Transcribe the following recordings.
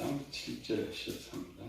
4장 7절 13입니다.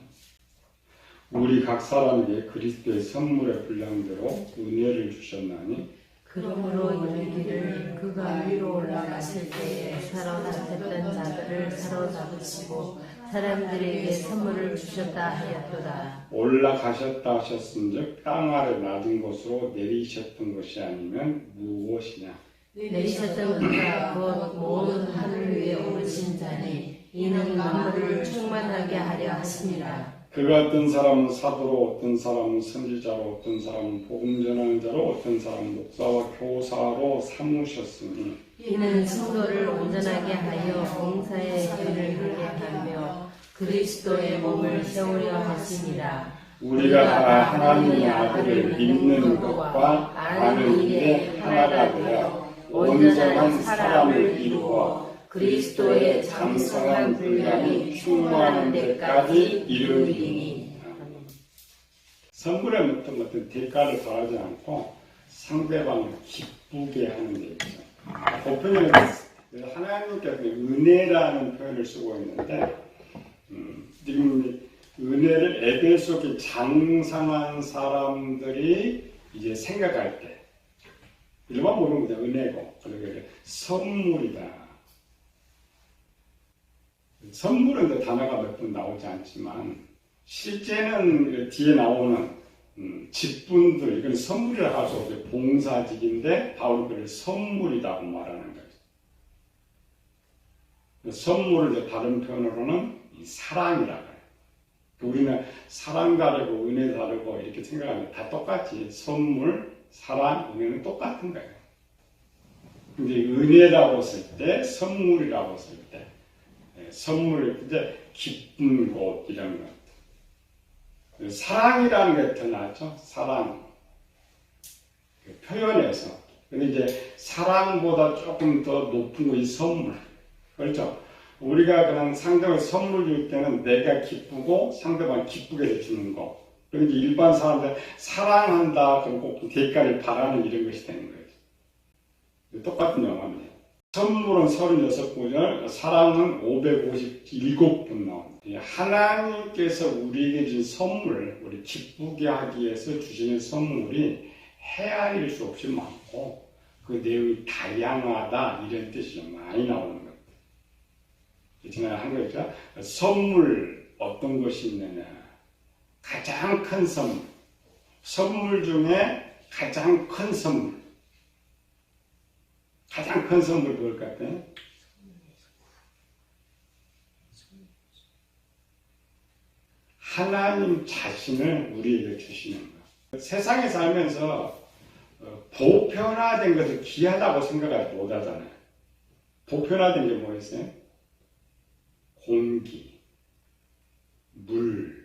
우리 각 사람에게 그리스도의 선물의 분량대로 은혜를 주셨나니 그러므로 이르기를 그가 위로 올라가실 때에 사로잡혔던 자들을 사로잡으시고 사람들에게 선물을 주셨다 하였도다. 올라가셨다 하셨은즉 땅 아래 낮은 곳으로 내리셨던 것이 아니면 무엇이냐? 내리셨던 그가 곧 모든 하늘 위에 오르신 자니 이는 만물을 충만하게 하려 하심이라. 그가 어떤 사람은 사도로, 어떤 사람은 선지자로, 어떤 사람은 복음 전하는 자로, 어떤 사람은 목사와 교사로 삼으셨으니 이는 성도를 온전하게 하여 봉사의 일을 하게 하며 그리스도의 몸을 세우려 하심이라. 우리가 다 하나님의 아들을 믿는 것과 아는 일에 하나가 되어 온전한 사람을 이루어 그리스도의 장성한 분량이 충만한 데까지 이르리니. 선물에 어떤 대가를 바라지 않고 상대방을 기쁘게 하는 데 있죠. 보편적으로 하나님께서 은혜라는 표현을 쓰고 있는데 지금 은혜를 에베소에 장성한 사람들이 이제 생각할 때 일반 모르는 거죠. 은혜고 그러게 선물이다. 선물은 단어가 몇 번 나오지 않지만 실제는 뒤에 나오는 직분들 이건 선물이라 할 수 없어요. 봉사직인데 바울은 그걸 선물이라고 말하는 거죠. 선물을 다른 표현으로는 사랑이라고 해요. 우리는 사랑 다르고 은혜 다르고 이렇게 생각하면 다 똑같이 선물, 사랑, 은혜는 똑같은 거예요. 근데 은혜라고 쓸 때, 선물이라고 쓸 때, 선물, 이제 기쁜 곳 이런 것. 사랑이라는 게 더 낫죠. 사랑 표현에서. 근데 이제 사랑보다 조금 더 높은 것이 선물. 그렇죠. 우리가 그냥 상대방에 선물 줄 때는 내가 기쁘고 상대방이 기쁘게 해주는 거. 그런데 일반 사람들 사랑한다 그럼 꼭 대가를 바라는 이런 것이 되는 거예요. 똑같은 영화입니다. 선물은 36구절, 사랑은 557번 나옵니다. 하나님께서 우리에게 준 선물, 우리 기쁘게 하기 위해서 주시는 선물이 헤아릴 수 없이 많고 그 내용이 다양하다 이런 뜻이 좀 많이 나오는 겁니다. 지난해 한 거죠. 선물 어떤 것이 있느냐. 가장 큰 선물. 선물 중에 가장 큰 선물. 가장 큰 선물 뭘 같아요? 하나님 자신을 우리에게 주시는 것. 세상에 살면서 보편화된 것을 귀하다고 생각하지 못하잖아요. 보편화된 게 뭐였어요? 공기, 물.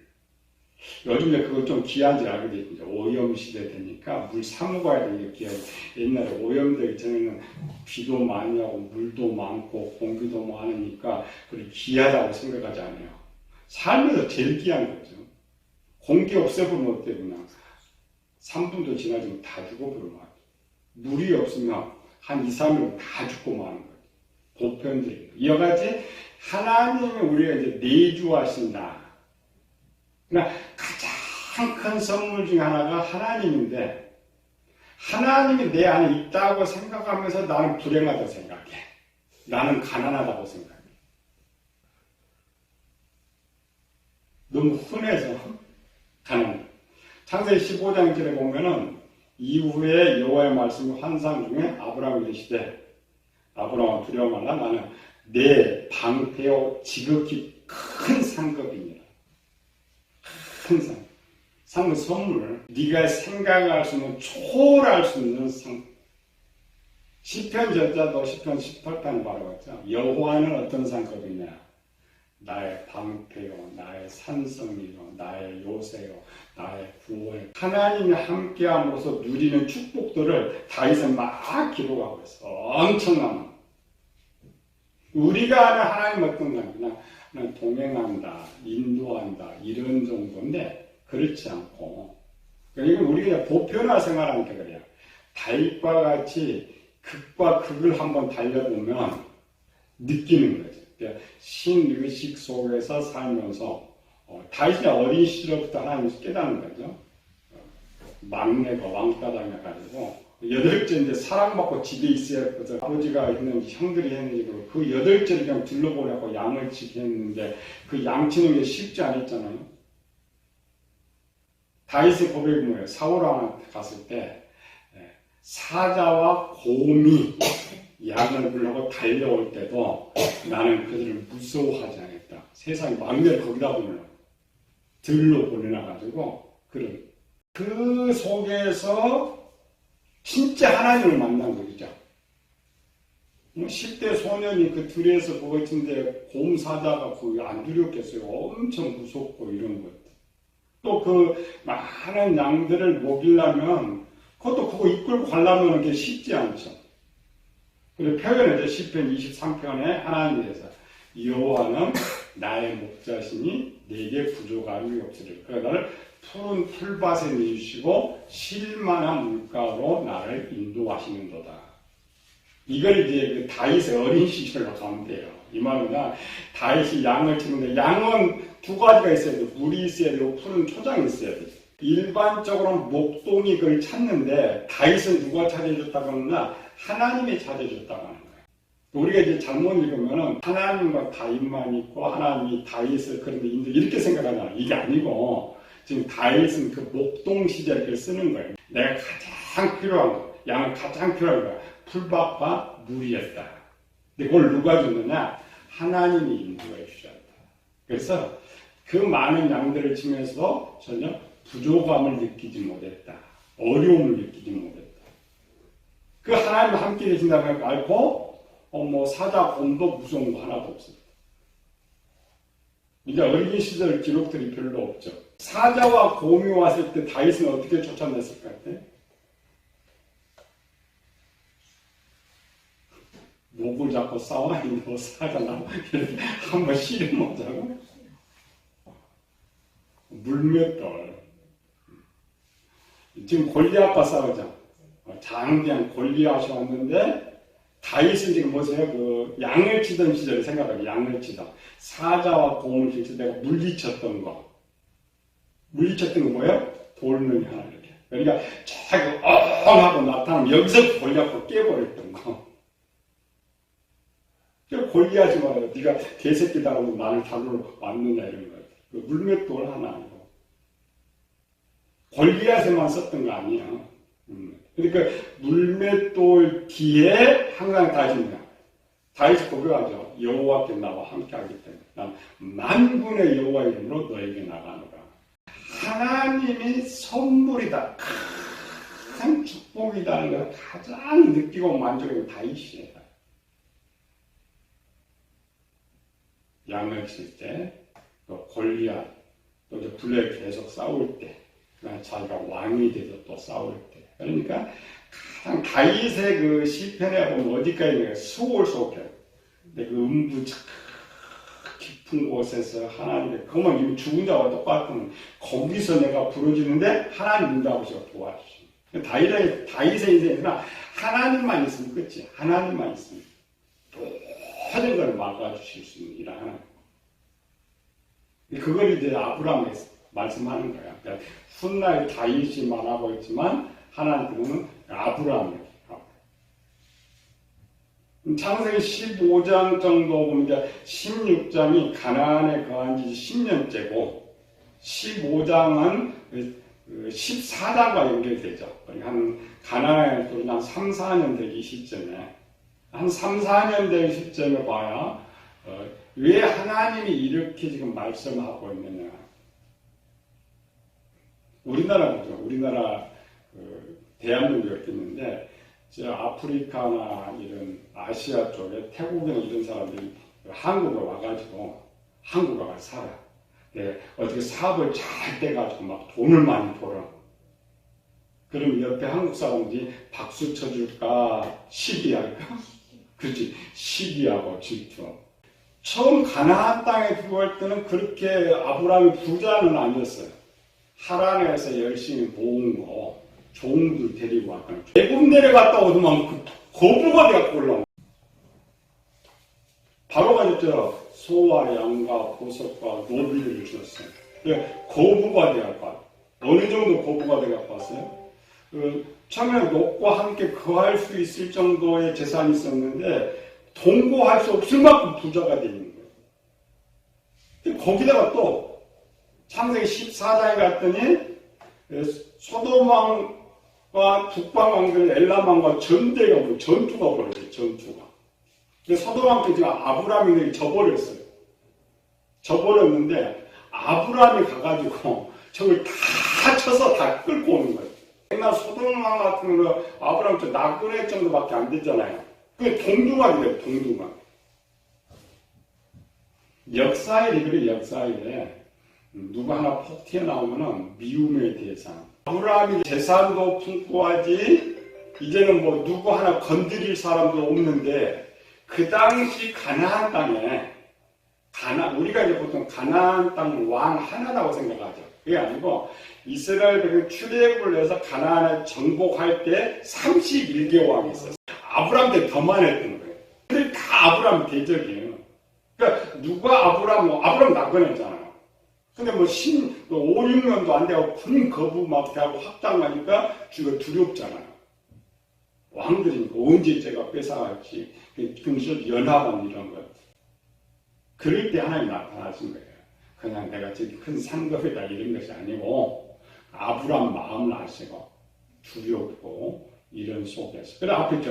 요즘에 그거 좀 귀한지 알게 됐죠. 오염시대 되니까 물 사 먹어야 되는 게 귀하고 옛날에 오염되기 전에는 비도 많이 하고 물도 많고 공기도 많으니까 그걸 귀하다고 생각하지 않아요. 살면서 제일 귀한 거죠. 공기 없애버리면 어때 그냥 3분도 지나지면 다 죽어버리면 물이 없으면 한 2, 3일 다 죽고 마는 거예요. 보편적인 이와 같이 하나님이 우리가 이제 내주하신다. 그러니까 가장 큰 선물 중 하나가 하나님인데 하나님이 내 안에 있다고 생각하면서 나는 불행하다고 생각해. 나는 가난하다고 생각해. 너무 흔해서 가난해. 창세기 15장 절에 보면은 이후에 여호와의 말씀이 환상 중에 아브라함이 이르시되 아브라함아 두려워 말라 나는 내 방패요 지극히 큰 상급이니라. 큰 상급 선물. 네가 생각할 수 있는 초월할 수 있는 상. 시편 저자도 시편 18편 말하고 여호와는 어떤 상급이냐. 나의 방패요, 나의 산성이요, 나의 요새요, 나의 구원. 하나님이 함께함으로써 누리는 축복들을 다윗은 막 기록하고 있어. 엄청난. 우리가 아는 하나님 어떤 건 그냥 동행한다, 인도한다 이런 정도인데 그렇지 않고 그러니까 우리가 보편화 생활하니까 그래요. 다윗과 같이 극과 극을 한번 달려보면 느끼는 거죠. 신의식 속에서 살면서 다윗이 어린 시절부터 하나님을 깨닫는 거죠. 막내가 왕따당해 가지고 여덟째 이제 사랑받고 집에 있어야 했거든. 아버지가 했는지 형들이 했는지 그 여덟째를 그냥 둘러보려고 양을 치게 했는데 그 양 치는 게 쉽지 않았잖아요. 다윗의 고백이 뭐예요? 사울 왕한테 갔을 때 사자와 곰이 양을 불러고 달려올 때도 나는 그들을 무서워하지 않았다. 세상 망대를 거기다 보내려고 들로 보내놔가지고 그 속에서 진짜 하나님을 만난 거죠. 10대 소년이 그 들에서 그거 있는데 곰 사자가 거기 안 두렵겠어요. 엄청 무섭고 이런 것. 또 그 많은 양들을 먹이려면 그것도 그거 이끌고 가려면 그게 쉽지 않죠. 그리고 표현을 이제 시편 23편에 하나님에 대해서 여호와는 나의 목자시니 내게 부족함이 없으리라. 그러니까 나를 푸른 풀밭에 내주시고 쉴만한 물가로 나를 인도하시는도다. 이걸 이제 그 다윗의 어린 시절로 가면 돼요. 이 말은 다윗이 양을 치는데 양은 두 가지가 있어야 돼요. 물이 있어야 되고 푸른 초장이 있어야 돼요. 일반적으로는 목동이 그걸 찾는데 다윗은 누가 찾아줬다고 하느냐? 하나님이 찾아줬다고 하는 거예요. 우리가 이제 잘못 읽으면 하나님과 다윗만 있고 하나님이 다윗을 그런데 이렇게 생각하잖아요. 이게 아니고 지금 다윗은 그 목동 시절을 쓰는 거예요. 내가 가장 필요한 거, 양은 가장 필요한 거, 풀밭과 물이었다. 근데 그걸 누가 줬느냐? 하나님이 인도해 주셨다. 그래서 그 많은 양들을 치면서 전혀 부족함을 느끼지 못했다. 어려움을 느끼지 못했다. 그 하나님 함께 계신다는 걸 알고 사자, 곰도 무서운 거 하나도 없습니다. 이제 어린 시절 기록들이 별로 없죠. 사자와 곰이 왔을 때 다윗은 어떻게 쫓아냈을 것 같아요? 목을 잡고 싸워니 너 사자나 한번 씨름하자고 물맷돌. 지금 골리앗과 싸우자. 장대한 골리앗이 왔는데 다윗은 지금 보세요. 그 양을 치던 시절을 생각하고 양을 치다. 사자와 곰을 칠 때 내가 물리쳤던 거. 물리쳤던 거 뭐예요? 돌멩이 하나 이렇게. 그러니까 자기 하고 나타나면 여기서 골리앗고 깨버렸던 거. 골리앗이 말해요. 네가 개새끼다 하고 나를 다루러 왔느냐 이런 거예요. 그 물맷돌 하나 아니고. 골리앗에만 썼던 거 아니에요. 그러니까 물맷돌 뒤에 항상 다윗이 고백하죠. 여호와께 나와 함께하기 때문에 난 만군의 여호와 이름으로 너에게 나가노라. 하나님이 선물이다. 큰 축복이다는 걸 가장 느끼고 만족하는 다윗이에요. 양을 칠 때, 또 골리앗, 또 이제 블랙 계속 싸울 때, 자기가 왕이 돼서 또 싸울 때. 그러니까 가장 다윗의 그 시편에 보면 어디까지 있는 수월 속에, 근데 그 음부 깊은 곳에서 하나님의, 그러면 이미 죽은 자와 똑같은 거기서 내가 부르짖는데 하나님 응답하셔서 도와주시는. 다윗의 인생에서는 하나님만 있으면 끝이야. 하나님만 있으면. 모든 걸 막아주실 수 있는 일을 하는 거예요. 그걸 이제 아브라함에 말씀하는 거예요. 그러니까 훗날 다윗이 말하고 있지만 하나님은 아브라함이에요. 창세기 15장 정도 보면 16장이 가나안에 거한 지 10년째고 15장은 14장과 연결되죠. 한 가나안에 또 한 3, 4년 되기 시점에 한 3, 4년 된 시점에 봐야 왜 하나님이 이렇게 지금 말씀하고 있느냐. 우리나라 보죠. 우리나라 대한민국 이렇게 있는데 저 아프리카나 이런 아시아 쪽에 태국이나 이런 사람들이 한국에 와가지고 한국에 가서 살아. 어떻게 사업을 잘 떼가지고 막 돈을 많이 벌어. 그럼 옆에 한국 사람들이 박수 쳐줄까 시기할까? 그렇지. 시기하고 질투. 처음 가나안 땅에 들어갈 때는 그렇게 아브라함이 부자는 아니었어요. 하란에서 열심히 모은 거 종들 데리고 왔거든요. 애굽 내려갔다 오더만 거부가 돼갖고 올라온. 바로 가졌죠. 소와 양과 보석과 노비를 주었어요. 거부가 되어갖고 어느 정도 거부가 되어갖고 왔어요? 처음에 롯과 함께 거할 수 있을 정도의 재산이 있었는데 동거할 수 없을 만큼 부자가 되는 거예요. 거기다가 또 창세기 14장에 갔더니 소돔왕과 북방왕들 엘람왕과 전투가 벌어져요. 전투가. 소돔왕께 지금 아브라함이 저버렸어요. 저버렸는데 아브라함이 가가지고 저걸 다 쳐서 다 끌고 오는 거예요. 옛날 소돔왕 같은 경우 아브라함 저 나그네 정도밖에 안 되잖아요. 그게 동두만이래요. 동두만. 역사일이 그래. 역사일에 누가 하나 폭 튀어나오면은 미움의 대상. 아브라함이 재산도 풍부하지 이제는 뭐 누구 하나 건드릴 사람도 없는데 그 당시 가나안 땅에 우리가 이제 보통 가나안 땅 왕 하나라고 생각하죠. 그게 아니고 이스라엘들은 출애굽을 해서 가나안을 정복할 때 31개 왕이 있었어요. 아브라함 때 더 많았던 거예요. 근데 다 아브라함 대적이에요. 그러니까 누가 아브라함 나그네잖아요. 근데 뭐 5, 6년도 안 되고 군 거부 막 하고 확장하니까 주가 두렵잖아요. 왕들이니까 언제 제가 뺏어갈지. 그래서 연합은 이런 것. 그럴 때 하나님 나타나신 거예요. 그냥 내가 저기 큰 상급이다 이런 것이 아니고 아브라함 마음을 아시고 두렵고 이런 속에서. 그래 앞에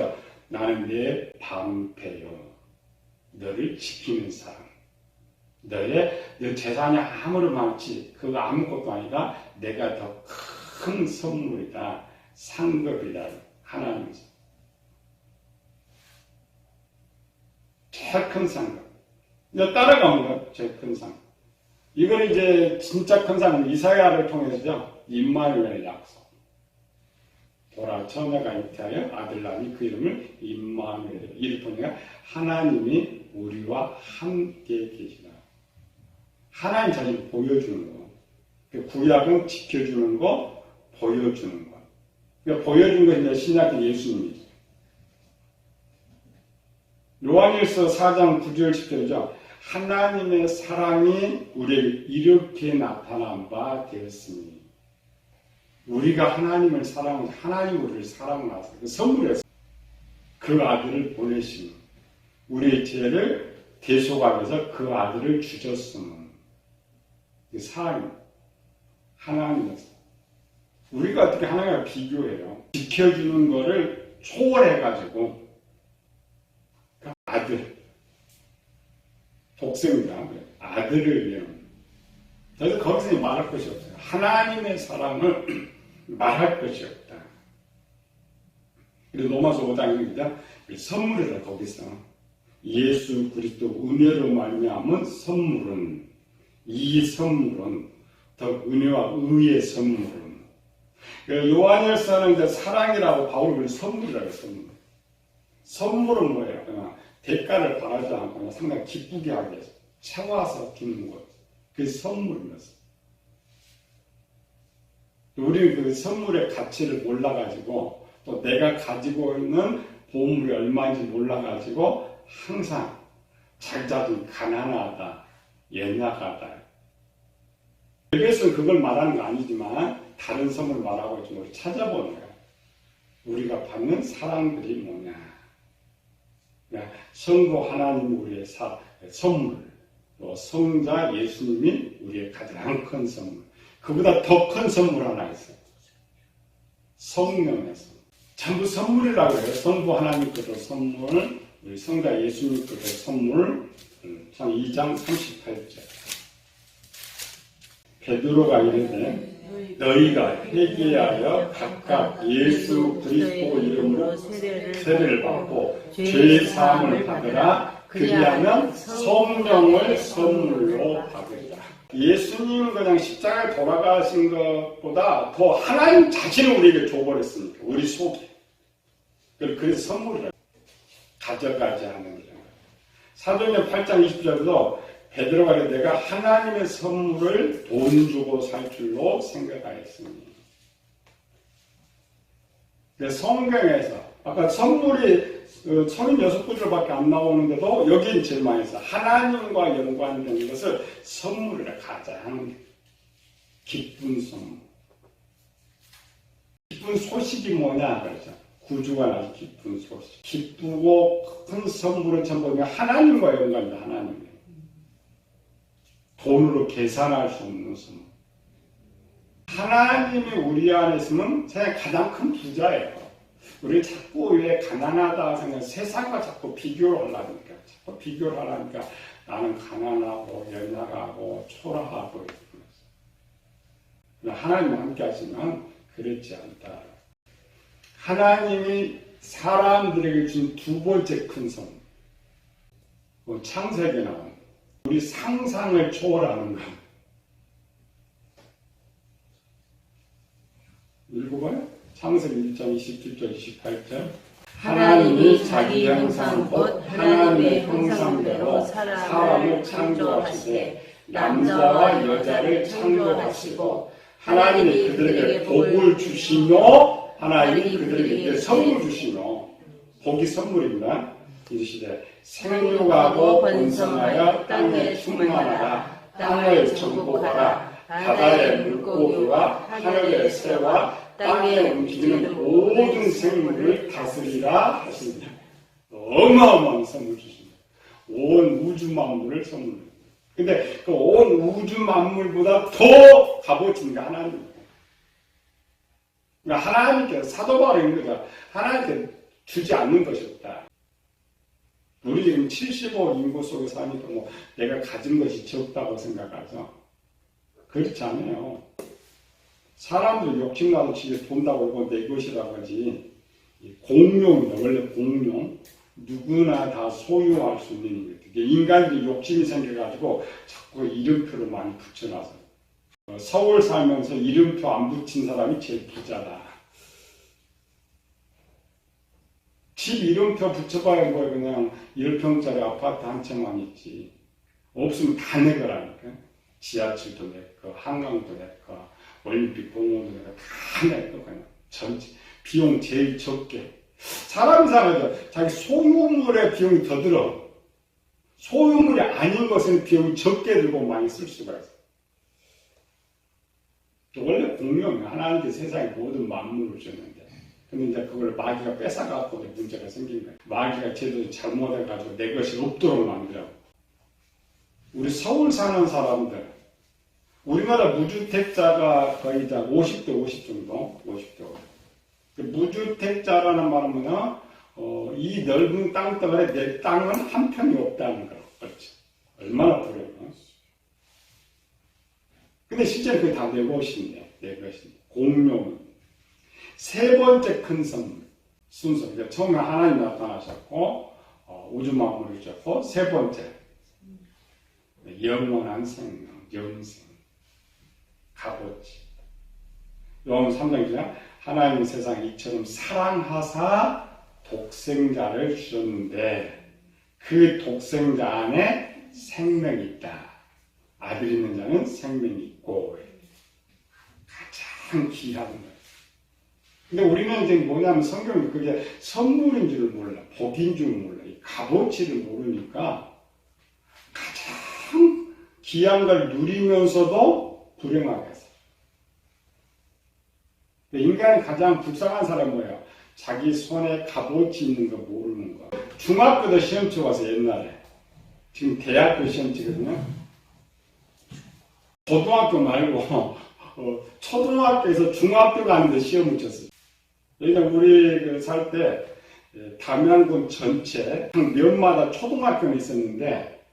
나는 내 방패요. 너를 지키는 사람. 너 재산이 아무리 많지 그거 아무것도 아니라 내가 더 큰 선물이다. 상급이다. 하나님께서. 제일 큰 상급. 이제 따라가면 제일 큰 상급. 이건 이제 진짜 큰 상급. 이사야를 통해서죠. 임마누엘의 약속. 보라 처녀가 잉태하여 아들 낳으니 그 이름을 임마누엘. 이를 통해 하나님이 우리와 함께 계시다. 하나님 자신을 보여주는 거. 구약은 지켜주는 거, 보여주는 거. 그러니까 보여준 건 이제 신약의 예수님이죠. 요한일서 4장 9절 10절이죠. 하나님의 사랑이 우리에게 이렇게 나타난 바 되었으니 우리가 하나님을 사랑하고 하나님 우리를 사랑하사 그 선물에서 그 아들을 보내신 우리의 죄를 대속하기 위해서 그 아들을 주셨으면 그 사랑이 하나님에서 우리가 어떻게 하나님과 비교해요? 지켜주는 거를 초월해가지고 그 아들 독생자 아들을 위한 그래서 거기서 말할 것이 없어요. 하나님의 사랑을 말할 것이 없다. 그리고 로마서 5장입니다. 선물이라 거기서 예수 그리스도 은혜로 말미암은 선물은 이 선물은 더 은혜와 의의 선물은 요한일서는 이제 사랑이라고 바울이 선물이라고 해요. 선물은 뭐예요? 대가를 바라지 않고 상당히 기쁘게 하기 위해서 채워서 주는 것. 그게 선물이었어요. 우리는 그 선물의 가치를 몰라가지고 또 내가 가지고 있는 보물이 얼마인지 몰라가지고 항상 자기 자신이 가난하다, 연약하다. 여기에서는 그걸 말하는 거 아니지만 다른 선물을 말하고 있지만 우리 찾아보는 거예요. 우리가 받는 사랑들이 뭐냐. 그러니까 성부 하나님 우리의 선물, 또 성자 예수님이 우리의 가장 큰 선물. 그보다 더 큰 선물 하나 있어요. 성령의 선물. 전부 선물이라고 해요. 성부 하나님 것도 선물, 우리 성자 예수님 것도 선물. 2장 38절. 베드로가 이르되 너희가 회개하여 각각 예수 그리스도 이름으로 세례를 받고 죄의 사함을 받으라. 그리하면 성령을 선물로 받으리라. 예수님은 그냥 십자가에 돌아가신 것보다 더 하나님 자신을 우리에게 줘버렸으니까 우리 속에. 그래서 선물이라 가져가지 않는 거잖아요. 사도행전 8장 20절도 베드로가 내가 하나님의 선물을 돈 주고 살 줄로 생각하였으니. 성경에서 아까 선물이 36구절밖에 안 나오는데도 여기는 제일 많이 있어. 하나님과 연관된 것을 선물이라 가장 기쁜 선물. 기쁜 소식이 뭐냐 그러죠. 구주가 나서 기쁜 소식. 기쁘고 큰 선물은 전부 하나님과 연관된 하나님이에요. 돈으로 계산할 수 없는 선물. 하나님이 우리 안에 있으면 세상 가장 큰 부자예요. 우리 자꾸 왜 가난하다 생각, 세상과 자꾸 비교를 하려니까, 자꾸 비교를 하려니까 나는 가난하고 연약하고 초라하고 이러면서. 하나님과 함께 하시면 그렇지 않다. 하나님이 사람들에게 준 두 번째 큰 선물, 창세기에 나오는 우리 상상을 초월하는 것. 읽어봐요. 창세기 1장 27절 28절. 하나님이 자기 형상 곧 하나님의 형상대로 사람을 창조하시되 남자와 여자를 창조하시고 하나님이 그들에게 복을 주시며 하나님이 그들에게 선물 주시며 복이 선물입니다. 이 시대 생육하고 번성하여 땅에 충만하라 땅을 정복하라 바다의 물고기와 하늘의 새와 땅에 움직이는 모든 생물을 다스리라 하십니다. 어마어마한 선물 주십니다. 온 우주 만물을 선물로. 근데 그 온 우주 만물보다 더 값어치는 게 하나님입니다. 그러니까 하나님께서 사도 바울이 거죠. 하나님께 주지 않는 것이 없다. 우리 지금 75 인구 속에 사니까 뭐 내가 가진 것이 적다고 생각하죠. 그렇지 않아요. 사람들 욕심나도 집에 본다고 하고 내 것이라고 하지. 공룡이다. 원래 공룡. 누구나 다 소유할 수 있는 것. 인간들이 욕심이 생겨가지고 자꾸 이름표를 많이 붙여놔서. 서울 살면서 이름표 안 붙인 사람이 제일 부자다. 집 이름표 붙여봐야 뭐 그냥 1평짜리 아파트 한 채만 있지. 없으면 다 내 거라니까. 지하철도 내 거, 한강도 내 거, 올림픽 공원도 내 거, 다 내 거, 그냥. 전체. 비용 제일 적게. 사람이 살아도 자기 소유물의 비용이 더 들어. 소유물이 아닌 것은 비용이 적게 들고 많이 쓸 수가 있어. 원래 공룡이 하나님께 세상에 모든 만물을 줬는데, 근데 이제 그걸 마귀가 뺏어갖고 문제가 생긴 거야. 마귀가 제대로 잘못해가지고 내 것이 없도록 만들어. 우리 서울 사는 사람들, 우리나라 무주택자가 거의 다 50대 50 정도, 50대 50. 무주택자라는 말은 뭐냐? 이 넓은 땅덩어리에 내 땅은 한 평이 없다는 거. 그렇지. 얼마나 부러워. 근데 실제로 그게 다 내 것인데, 내 것인데. 공룡은. 세 번째 큰 선물, 순서. 그러니까 처음에 하나님 나타나셨고, 우주 만물을 주셨고, 세 번째, 영원한 생명, 영생, 값어치. 요한 3장 기자, 하나님 세상 이처럼 사랑하사 독생자를 주셨는데, 그 독생자 안에 생명이 있다. 아들 있는 자는 생명이 있고, 가장 귀한 거예요. 근데 우리는 이제 뭐냐면 성경이 그게 선물인 줄 몰라. 복인 줄 몰라. 이 값어치를 모르니까 가장 귀한 걸 누리면서도 불행하게 했어. 인간이 가장 불쌍한 사람은 뭐예요? 자기 손에 값어치 있는 거 모르는 거. 중학교도 시험 쳐봐서 옛날에. 지금 대학교 시험 치거든요. 고등학교 말고 초등학교에서 중학교 가는데 시험을 쳤어요. 그러니까 우리 살 때 담양군 전체 면마다 초등학교는 있었는데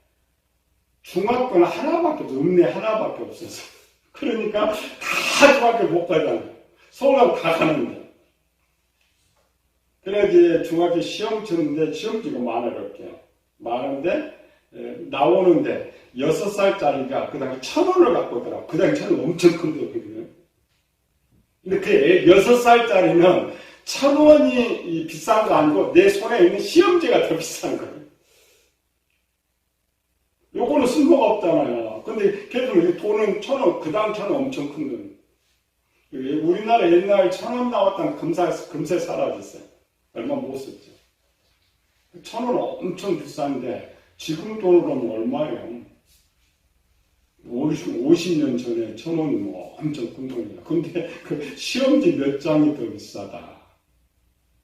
중학교는 하나밖에 없어. 읍내 하나밖에 없어서. 그러니까 다 중학교 못 가잖아. 서울 가면 다 가는데. 그래 이제 중학교 시험 치는데 시험 치고 많아졌게. 많은데 나오는데 6살짜리가 그 당시 1,000원을 갖고 오더라고. 그 당시 1,000원 엄청 큰 돈이거든요. 근데 그 6살짜리는 1,000원이 비싼 거 아니고 내 손에 있는 시험지가 더 비싼 거예요. 요거는 쓸모가 없잖아요. 근데 걔도 돈은 1,000원, 그 다음 1,000원 엄청 큰 돈. 우리나라 옛날에 1,000원 나왔던 금세 사라졌어요. 얼마 못 썼죠. 1,000원 엄청 비싼데 지금 돈으로 하면 얼마예요? 50년 전에 1,000원 뭐 엄청 큰 돈이야. 근데 그 시험지 몇 장이 더 비싸다.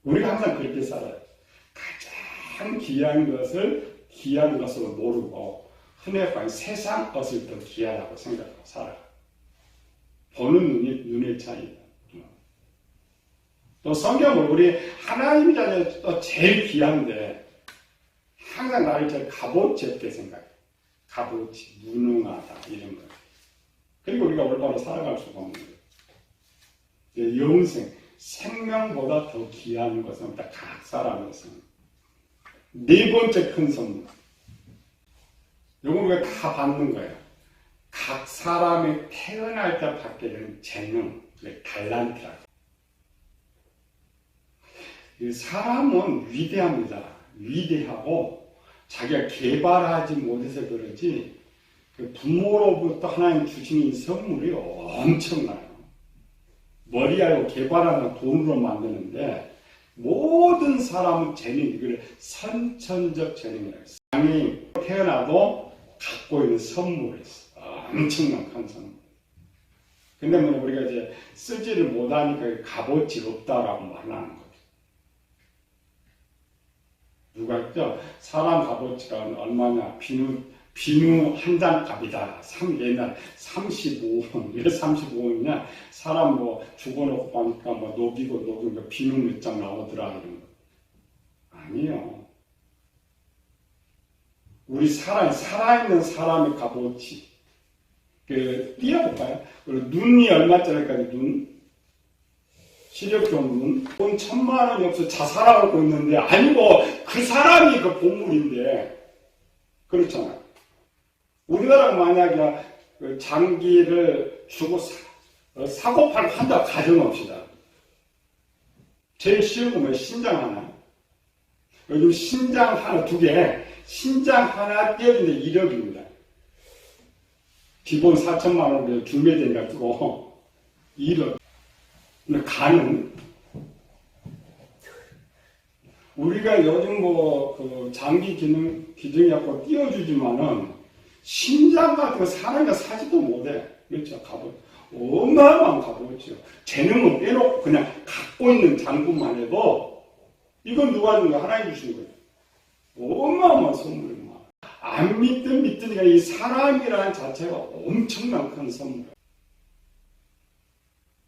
우리가 항상 그렇게 살아요. 가장 귀한 것으로 모르고 흔히 세상 것을 더 귀하다고 생각하고 살아요. 보는 눈의 차이다. 또 성경은 우리 하나님이 또 제일 귀한데 항상 나를 제일 값어치 없게 생각해. 값어치, 무능하다 이런 거. 그리고 우리가 올바로 살아갈 수가 없는 거예요. 영생, 생명보다 더 귀한 것은 없다. 각 사람에서. 네 번째 큰 선물. 이건 우리가 다 받는 거예요. 각 사람이 태어날 때 받게 되는 재능, 달란트라고. 사람은 위대합니다. 위대하고 자기가 개발하지 못해서 그러지 부모로부터 하나님 주시는 선물이 엄청나요. 머리하고 개발하는 돈으로 만드는데 모든 사람은 재능이 그래 선천적 재능이라고 했어요. 사람이 태어나도 갖고 있는 선물이 있어. 엄청난 큰 선물. 근데 우리가 이제 쓰지를 못하니까 값어치 없다라고 말하는 거죠. 누가 했죠? 사람 값어치가 얼마냐? 비누 한 장 값이다. 옛날 35원. 왜 35원이냐? 사람 뭐 죽어놓고 보니까 뭐 녹이고 비누 몇 장 나오더라. 이런 거. 아니요. 우리 살아있는 사람의 값어치. 띄워볼까요? 눈이 얼마짜리까지 눈? 시력 좋은 눈? 돈 1,000만 원이 없어 자살하고 있는데, 아니고 그 사람이 그 보물인데, 그렇잖아요. 우리나라가 만약에 장기를 주고 사고 팔고 한다고 가정합시다. 제일 쉬운 거면 신장 하나. 요즘 신장 하나, 2개, 신장 하나 떼어주는데 1억입니다. 기본 4천만 원 중매된다 뜨고 1억. 근데 간은 우리가 요즘 장기 기증약고 띄워주지만은 신장 같은 거 사람이 사지도 못해. 그렇죠? 어마어마한 값어치요. 재능은 빼놓고 그냥 갖고 있는 장부만 해도 이건 누가 준 거야? 하나님 주신 거예요. 어마어마한 선물이 많아. 안 믿으니까 이 사람이라는 자체가 엄청난 큰 선물.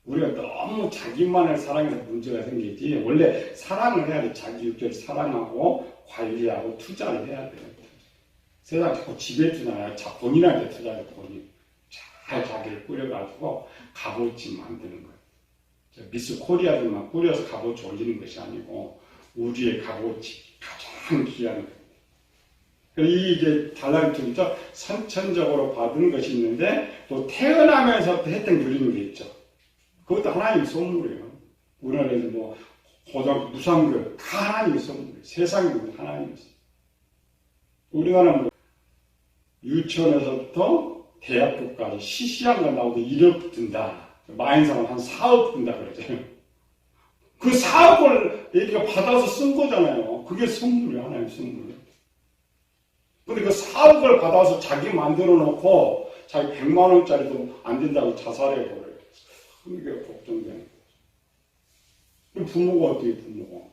우리가 너무 자기만을 사랑해서 문제가 생기지. 원래 사랑을 해야 돼. 자기 육체를 사랑하고 관리하고 투자를 해야 돼요. 세상 자꾸 지배주잖아요. 본인한테 투자해서 본인. 잘 자기를 꾸려가지고 값어치 만드는 거예요. 미스 코리아들만 꾸려서 값어치 올리는 것이 아니고 우주의 값어치 가장 귀한 거예요. 이게 달란트죠. 선천적으로 받은 것이 있는데 또 태어나면서부터 혜택 누리는 게 있죠. 그것도 하나님의 선물이에요. 우리나라에서 고등학교 무상교육 다 하나님의 선물이에요. 세상에 있는 하나님의 선물. 우리나라는 유치원에서부터 대학교까지 시시한 거 나오도 1억 든다. 많은 사람 한 4억 든다 그러죠. 그 4억을 얘기가 받아서 쓴 거잖아요. 그게 선물이에요. 하나님의 선물. 근데 그 4억을 받아서 자기 만들어 놓고 자기 100만 원짜리도 안 된다고 자살해 버려요. 이게 걱정되는 거죠. 부모가 어떻게 부모가.